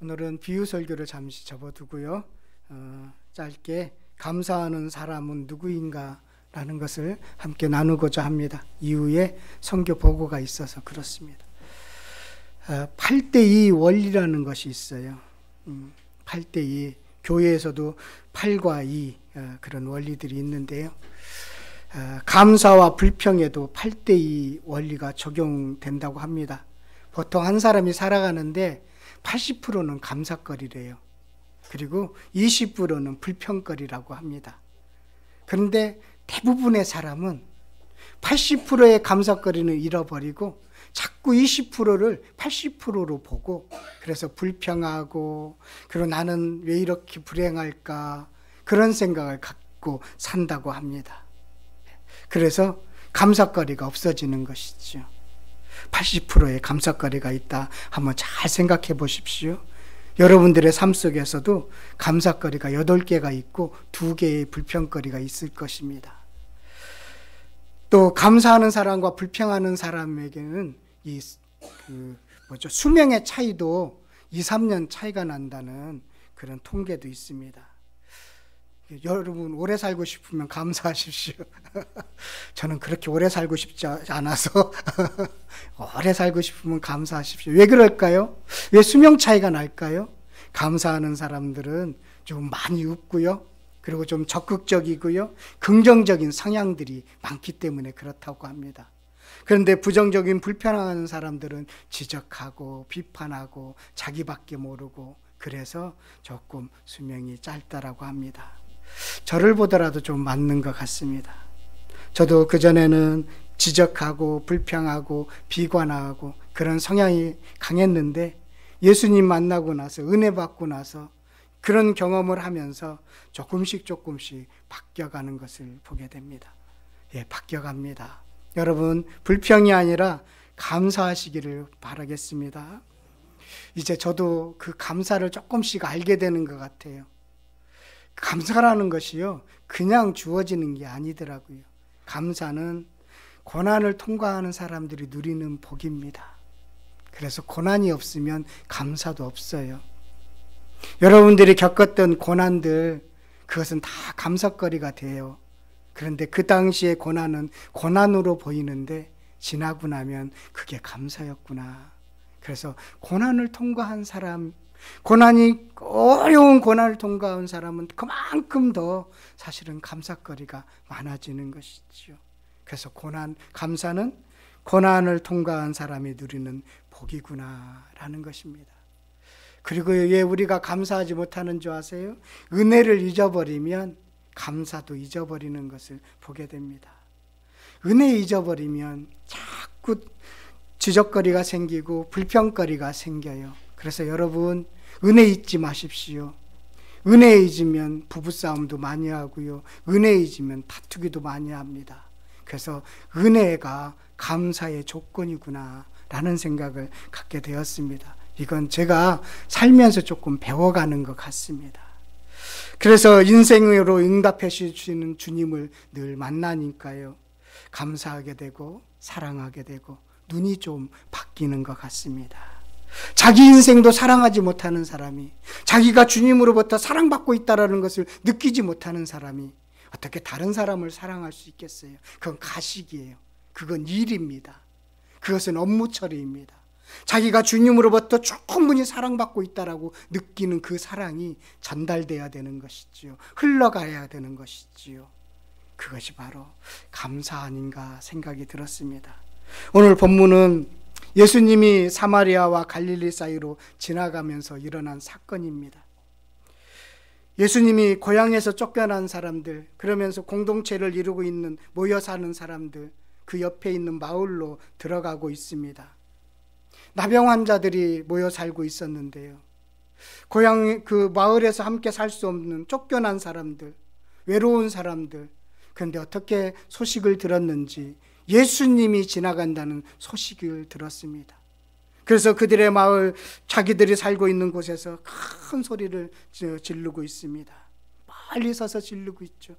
오늘은 비유 설교를 잠시 접어두고요. 짧게 감사하는 사람은 누구인가 라는 것을 함께 나누고자 합니다. 이후에 선교 보고가 있어서 그렇습니다. 8대2 원리라는 것이 있어요. 8대2, 교회에서도 8과 2 그런 원리들이 있는데요. 감사와 불평에도 8대2 원리가 적용된다고 합니다. 보통 한 사람이 살아가는데 80%는 감사거리래요. 그리고 20%는 불평거리라고 합니다. 그런데 대부분의 사람은 80%의 감사거리는 잃어버리고 자꾸 20%를 80%로 보고, 그래서 불평하고, 그리고 나는 왜 이렇게 불행할까, 그런 생각을 갖고 산다고 합니다. 그래서 감사거리가 없어지는 것이죠. 80%의 감사거리가 있다 한번 잘 생각해 보십시오. 여러분들의 삶 속에서도 감사거리가 8개가 있고 2개의 불평거리가 있을 것입니다. 또 감사하는 사람과 불평하는 사람에게는 수명의 차이도 2, 3년 차이가 난다는 그런 통계도 있습니다. 여러분 오래 살고 싶으면 감사하십시오. 저는 그렇게 오래 살고 싶지 않아서 오래 살고 싶으면 감사하십시오. 왜 그럴까요? 왜 수명 차이가 날까요? 감사하는 사람들은 좀 많이 웃고요. 그리고 좀 적극적이고요. 긍정적인 성향들이 많기 때문에 그렇다고 합니다. 그런데 부정적인 불편한 사람들은 지적하고 비판하고 자기밖에 모르고, 그래서 조금 수명이 짧다라고 합니다. 저를 보더라도 좀 맞는 것 같습니다. 저도 그전에는 지적하고 불평하고 비관하고 그런 성향이 강했는데, 예수님 만나고 나서, 은혜 받고 나서 그런 경험을 하면서 조금씩 바뀌어가는 것을 보게 됩니다. 바뀌어갑니다. 여러분, 불평이 아니라 감사하시기를 바라겠습니다. 이제 저도 그 감사를 조금씩 알게 되는 것 같아요. 감사라는 것이요, 그냥 주어지는 게 아니더라고요. 감사는 고난을 통과하는 사람들이 누리는 복입니다. 그래서 고난이 없으면 감사도 없어요. 여러분들이 겪었던 고난들, 그것은 다 감사거리가 돼요. 그런데 그 당시의 고난은 고난으로 보이는데 지나고 나면 그게 감사였구나. 그래서 고난을 통과한 사람, 어려운 고난을 통과한 사람은 그만큼 더 사실은 감사거리가 많아지는 것이죠. 그래서 감사는 고난을 통과한 사람이 누리는 복이구나라는 것입니다. 그리고 왜 우리가 감사하지 못하는 줄 아세요? 은혜를 잊어버리면 감사도 잊어버리는 것을 보게 됩니다. 은혜 잊어버리면 자꾸 지적거리가 생기고 불평거리가 생겨요. 그래서 여러분, 은혜 잊지 마십시오. 은혜 잊으면 부부싸움도 많이 하고요. 은혜 잊으면 다투기도 많이 합니다. 그래서 은혜가 감사의 조건이구나 라는 생각을 갖게 되었습니다. 이건 제가 살면서 조금 배워가는 것 같습니다. 그래서 인생으로 응답해 주시는 주님을 늘 만나니까요, 감사하게 되고 사랑하게 되고 눈이 좀 바뀌는 것 같습니다. 자기 인생도 사랑하지 못하는 사람이, 자기가 주님으로부터 사랑받고 있다는 것을 느끼지 못하는 사람이 어떻게 다른 사람을 사랑할 수 있겠어요? 그건 가식이에요. 그건 일입니다. 그것은 업무 처리입니다. 자기가 주님으로부터 충분히 사랑받고 있다라고 느끼는 그 사랑이 전달돼야 되는 것이지요. 흘러가야 되는 것이지요. 그것이 바로 감사 아닌가 생각이 들었습니다. 오늘 본문은 예수님이 사마리아와 갈릴리 사이로 지나가면서 일어난 사건입니다. 예수님이 고향에서 쫓겨난 사람들, 그러면서 공동체를 이루고 있는 모여 사는 사람들, 그 옆에 있는 마을로 들어가고 있습니다. 나병 환자들이 모여 살고 있었는데요, 고향 그 마을에서 함께 살 수 없는 쫓겨난 사람들, 외로운 사람들, 그런데 어떻게 소식을 들었는지 예수님이 지나간다는 소식을 들었습니다. 그래서 그들의 마을, 자기들이 살고 있는 곳에서 큰 소리를 지르고 있습니다. 멀리 서서 지르고 있죠.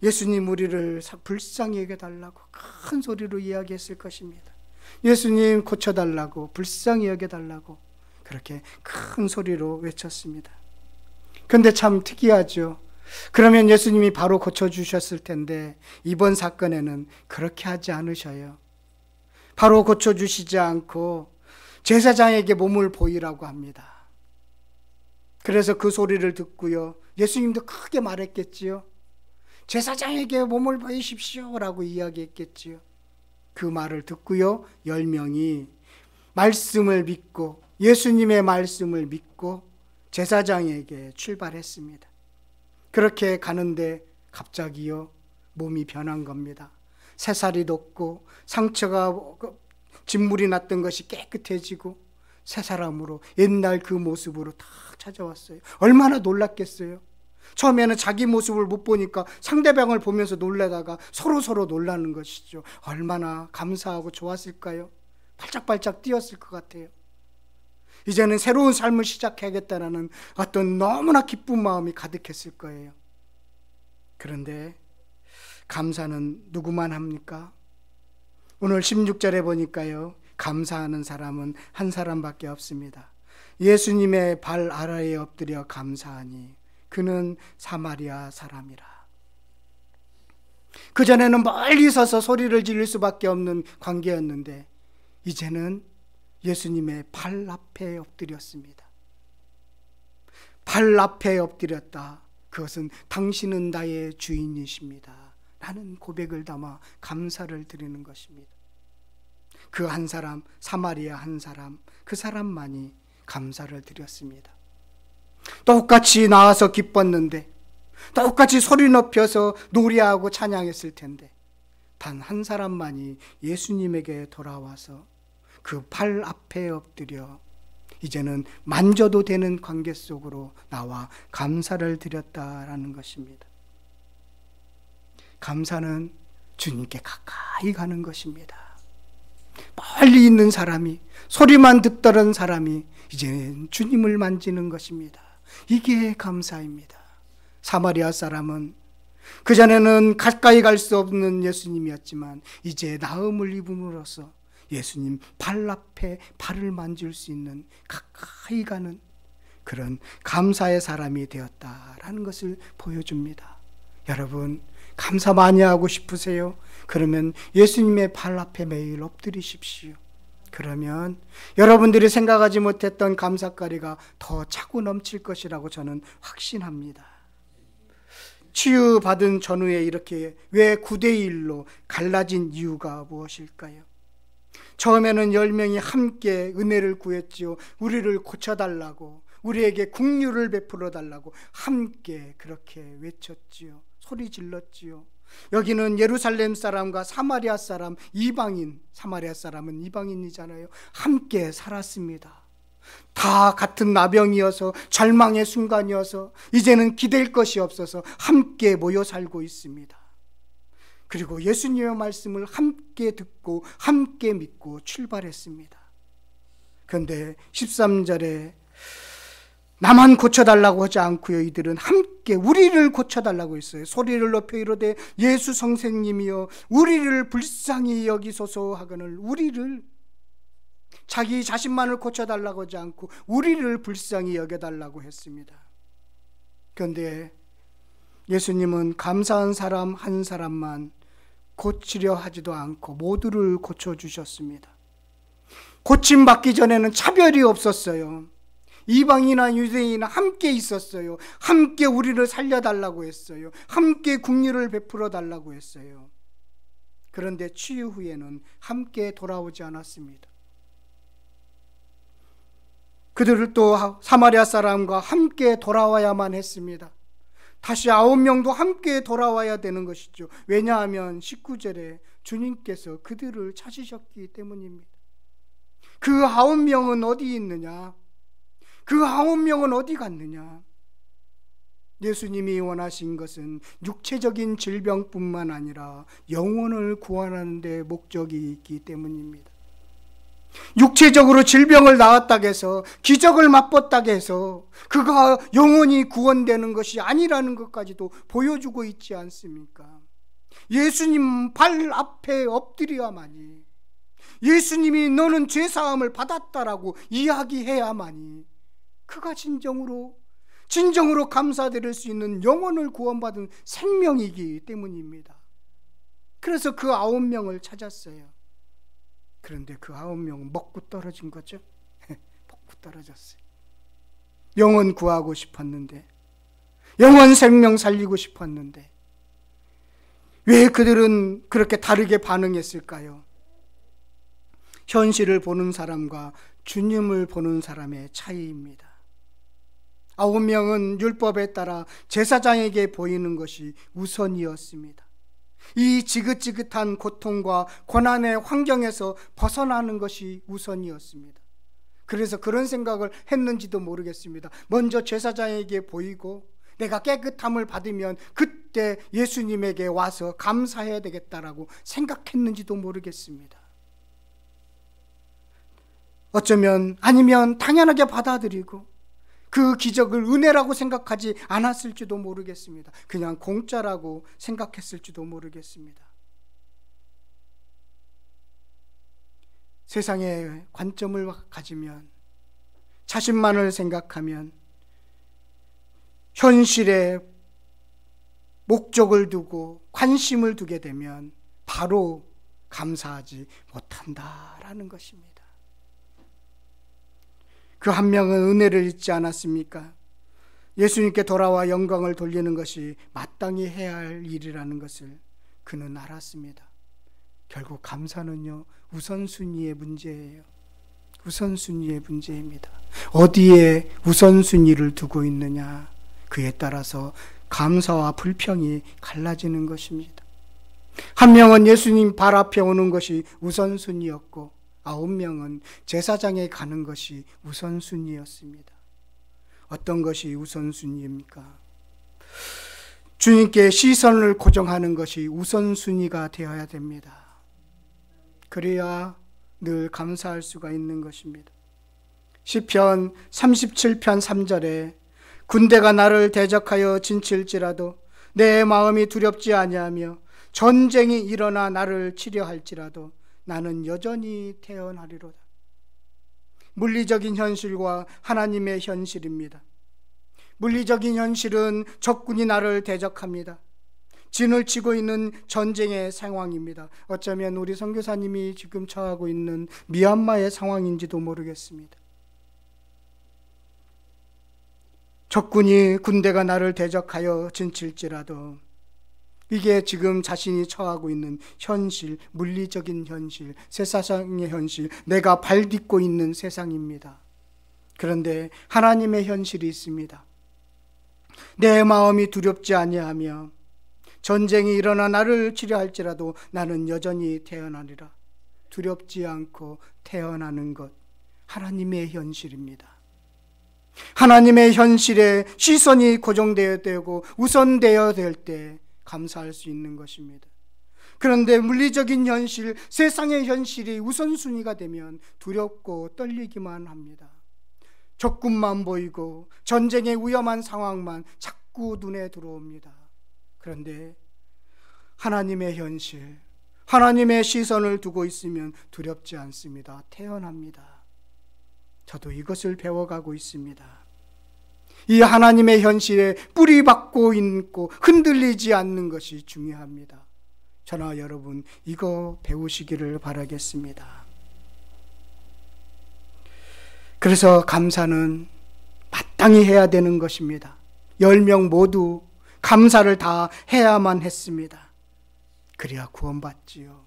예수님, 우리를 불쌍히 여겨달라고 큰 소리로 이야기했을 것입니다. 예수님, 고쳐달라고, 불쌍히 여겨달라고. 그렇게 큰 소리로 외쳤습니다. 근데 참 특이하죠. 그러면 예수님이 바로 고쳐주셨을 텐데 이번 사건에는 그렇게 하지 않으셔요. 바로 고쳐주시지 않고 제사장에게 몸을 보이라고 합니다. 그래서 그 소리를 듣고요, 예수님도 크게 말했겠지요. 제사장에게 몸을 보이십시오 라고 이야기했겠지요. 그 말을 듣고요, 10명이 말씀을 믿고 예수님의 말씀을 믿고 제사장에게 출발했습니다. 그렇게 가는데 갑자기요, 몸이 변한 겁니다. 새살이 돋고 상처가 진물이 났던 것이 깨끗해지고 새 사람으로 옛날 그 모습으로 다 찾아왔어요. 얼마나 놀랐겠어요. 처음에는 자기 모습을 못 보니까 상대방을 보면서 놀라다가 서로 놀라는 것이죠. 얼마나 감사하고 좋았을까요? 발짝발짝 뛰었을 것 같아요. 이제는 새로운 삶을 시작해야겠다는 어떤 너무나 기쁜 마음이 가득했을 거예요. 그런데 감사는 누구만 합니까? 오늘 16절에 보니까요, 감사하는 사람은 한 사람밖에 없습니다. 예수님의 발 아래에 엎드려 감사하니 그는 사마리아 사람이라. 그전에는 멀리 서서 소리를 지를 수밖에 없는 관계였는데 이제는 예수님의 발 앞에 엎드렸습니다. 발 앞에 엎드렸다. 그것은 당신은 나의 주인이십니다 라는 고백을 담아 감사를 드리는 것입니다. 그 한 사람, 사마리아 한 사람, 그 사람만이 감사를 드렸습니다. 똑같이 나와서 기뻤는데, 똑같이 소리 높여서 노래하고 찬양했을 텐데 단 한 사람만이 예수님에게 돌아와서 그 발 앞에 엎드려 이제는 만져도 되는 관계 속으로 나와 감사를 드렸다라는 것입니다. 감사는 주님께 가까이 가는 것입니다. 멀리 있는 사람이, 소리만 듣던 사람이 이제는 주님을 만지는 것입니다. 이게 감사입니다. 사마리아 사람은 그전에는 가까이 갈 수 없는 예수님이었지만 이제 나음을 입음으로써 예수님 발 앞에 발을 만질 수 있는 가까이 가는 그런 감사의 사람이 되었다라는 것을 보여줍니다. 여러분, 감사 많이 하고 싶으세요? 그러면 예수님의 발 앞에 매일 엎드리십시오. 그러면 여러분들이 생각하지 못했던 감사거리가 더 차고 넘칠 것이라고 저는 확신합니다. 치유받은 전후에 이렇게 왜 9대1로 갈라진 이유가 무엇일까요? 처음에는 10명이 함께 은혜를 구했지요. 우리를 고쳐달라고, 우리에게 긍휼을 베풀어 달라고 함께 그렇게 외쳤지요. 소리 질렀지요. 여기는 예루살렘 사람과 사마리아 사람, 이방인, 사마리아 사람은 이방인이잖아요. 함께 살았습니다. 다 같은 나병이어서, 절망의 순간이어서 이제는 기댈 것이 없어서 함께 모여 살고 있습니다. 그리고 예수님의 말씀을 함께 듣고 함께 믿고 출발했습니다. 그런데 13절에 나만 고쳐달라고 하지 않고요, 이들은 함께 우리를 고쳐달라고 했어요. 소리를 높여 이르되 예수 선생님이여 우리를 불쌍히 여기소서 하거늘, 우리를, 자기 자신만을 고쳐달라고 하지 않고 우리를 불쌍히 여겨달라고 했습니다. 그런데 예수님은 감사한 사람 한 사람만 고치려 하지도 않고 모두를 고쳐주셨습니다. 고침받기 전에는 차별이 없었어요. 이방이나 유대인이나 함께 있었어요. 함께 우리를 살려달라고 했어요. 함께 긍휼을 베풀어 달라고 했어요. 그런데 치유 후에는 함께 돌아오지 않았습니다. 그들을 또 사마리아 사람과 함께 돌아와야만 했습니다. 다시 9명도 함께 돌아와야 되는 것이죠. 왜냐하면 19절에 주님께서 그들을 찾으셨기 때문입니다. 그 9명은 어디 있느냐? 그 9명은 어디 갔느냐? 예수님이 원하신 것은 육체적인 질병뿐만 아니라 영혼을 구원하는 데 목적이 있기 때문입니다. 육체적으로 질병을 나았다고 해서, 기적을 맛봤다고 해서 그가 영혼이 구원되는 것이 아니라는 것까지도 보여주고 있지 않습니까? 예수님 발 앞에 엎드려야만이, 예수님이 너는 죄사함을 받았다라고 이야기해야만이 그가 진정으로 감사드릴 수 있는 영혼을 구원받은 생명이기 때문입니다. 그래서 그 9명을 찾았어요. 그런데 그 9명은 먹고 떨어진 거죠. 먹고 떨어졌어요. 영혼 구하고 싶었는데, 영혼 생명 살리고 싶었는데 왜 그들은 그렇게 다르게 반응했을까요? 현실을 보는 사람과 주님을 보는 사람의 차이입니다. 9명은 율법에 따라 제사장에게 보이는 것이 우선이었습니다. 이 지긋지긋한 고통과 고난의 환경에서 벗어나는 것이 우선이었습니다. 그래서 그런 생각을 했는지도 모르겠습니다. 먼저 제사장에게 보이고 내가 깨끗함을 받으면 그때 예수님에게 와서 감사해야 되겠다라고 생각했는지도 모르겠습니다. 어쩌면 아니면 당연하게 받아들이고 그 기적을 은혜라고 생각하지 않았을지도 모르겠습니다. 그냥 공짜라고 생각했을지도 모르겠습니다. 세상의 관점을 가지면, 자신만을 생각하면, 현실에 목적을 두고 관심을 두게 되면 바로 감사하지 못한다라는 것입니다. 그 한 명은 은혜를 잊지 않았습니까? 예수님께 돌아와 영광을 돌리는 것이 마땅히 해야 할 일이라는 것을 그는 알았습니다. 결국 감사는요, 우선순위의 문제예요. 우선순위의 문제입니다. 어디에 우선순위를 두고 있느냐, 그에 따라서 감사와 불평이 갈라지는 것입니다. 한 명은 예수님 발 앞에 오는 것이 우선순위였고 9명은 제사장에 가는 것이 우선순위였습니다. 어떤 것이 우선순위입니까? 주님께 시선을 고정하는 것이 우선순위가 되어야 됩니다. 그래야 늘 감사할 수가 있는 것입니다. 시편 37편 3절에 군대가 나를 대적하여 진칠지라도 내 마음이 두렵지 아니하며 전쟁이 일어나 나를 치려할지라도 나는 여전히 태어나리로다. 물리적인 현실과 하나님의 현실입니다. 물리적인 현실은 적군이 나를 대적합니다. 진을 치고 있는 전쟁의 상황입니다. 어쩌면 우리 선교사님이 지금 처하고 있는 미얀마의 상황인지도 모르겠습니다. 적군이 군대가 나를 대적하여 진칠지라도 이게 지금 자신이 처하고 있는 현실, 물리적인 현실, 세상의 현실, 내가 발 딛고 있는 세상입니다. 그런데 하나님의 현실이 있습니다. 내 마음이 두렵지 아니하며 전쟁이 일어나 나를 치려할지라도 나는 여전히 태어나리라. 두렵지 않고 태어나는 것, 하나님의 현실입니다. 하나님의 현실에 시선이 고정되어야 되고 우선되어야 될 때 감사할 수 있는 것입니다. 그런데 물리적인 현실, 세상의 현실이 우선순위가 되면 두렵고 떨리기만 합니다. 적군만 보이고 전쟁의 위험한 상황만 자꾸 눈에 들어옵니다. 그런데 하나님의 현실, 하나님의 시선을 두고 있으면 두렵지 않습니다. 태어납니다. 저도 이것을 배워가고 있습니다. 이 하나님의 현실에 뿌리 박고 있고 흔들리지 않는 것이 중요합니다. 저나 여러분 이거 배우시기를 바라겠습니다. 그래서 감사는 마땅히 해야 되는 것입니다. 10명 모두 감사를 다 해야만 했습니다. 그래야 구원받지요.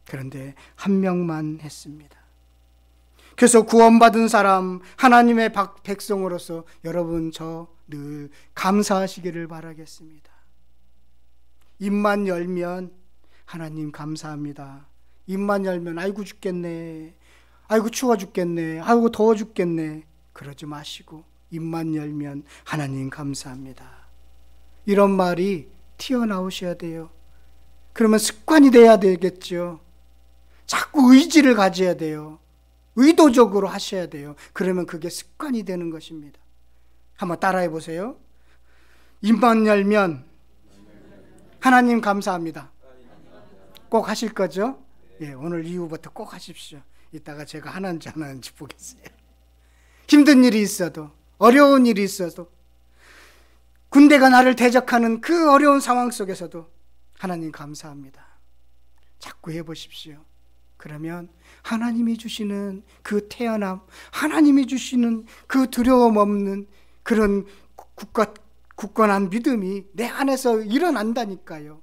그런데 한 명만 했습니다. 그래서 구원받은 사람, 하나님의 백성으로서 여러분 저 늘 감사하시기를 바라겠습니다. 입만 열면 하나님 감사합니다. 입만 열면 아이고 죽겠네, 아이고 추워 죽겠네, 아이고 더워 죽겠네, 그러지 마시고 입만 열면 하나님 감사합니다. 이런 말이 튀어나오셔야 돼요. 그러면 습관이 돼야 되겠죠. 자꾸 의지를 가져야 돼요. 의도적으로 하셔야 돼요. 그러면 그게 습관이 되는 것입니다. 한번 따라해 보세요. 입만 열면 하나님 감사합니다. 꼭 하실 거죠? 예, 오늘 이후부터 꼭 하십시오. 이따가 제가 하는지 안 하는지 보겠어요. 힘든 일이 있어도, 어려운 일이 있어도, 군대가 나를 대적하는 그 어려운 상황 속에서도 하나님 감사합니다. 자꾸 해보십시오. 그러면 하나님이 주시는 그 태어남, 하나님이 주시는 그 두려움 없는 그런 굳건한 믿음이 내 안에서 일어난다니까요.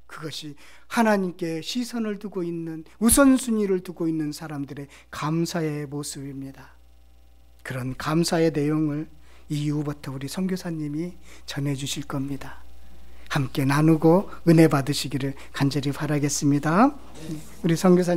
그것이 하나님께 시선을 두고 있는, 우선순위를 두고 있는 사람들의 감사의 모습입니다. 그런 감사의 내용을 이후부터 우리 선교사님이 전해주실 겁니다. 함께 나누고 은혜 받으시기를 간절히 바라겠습니다. 우리 선교사님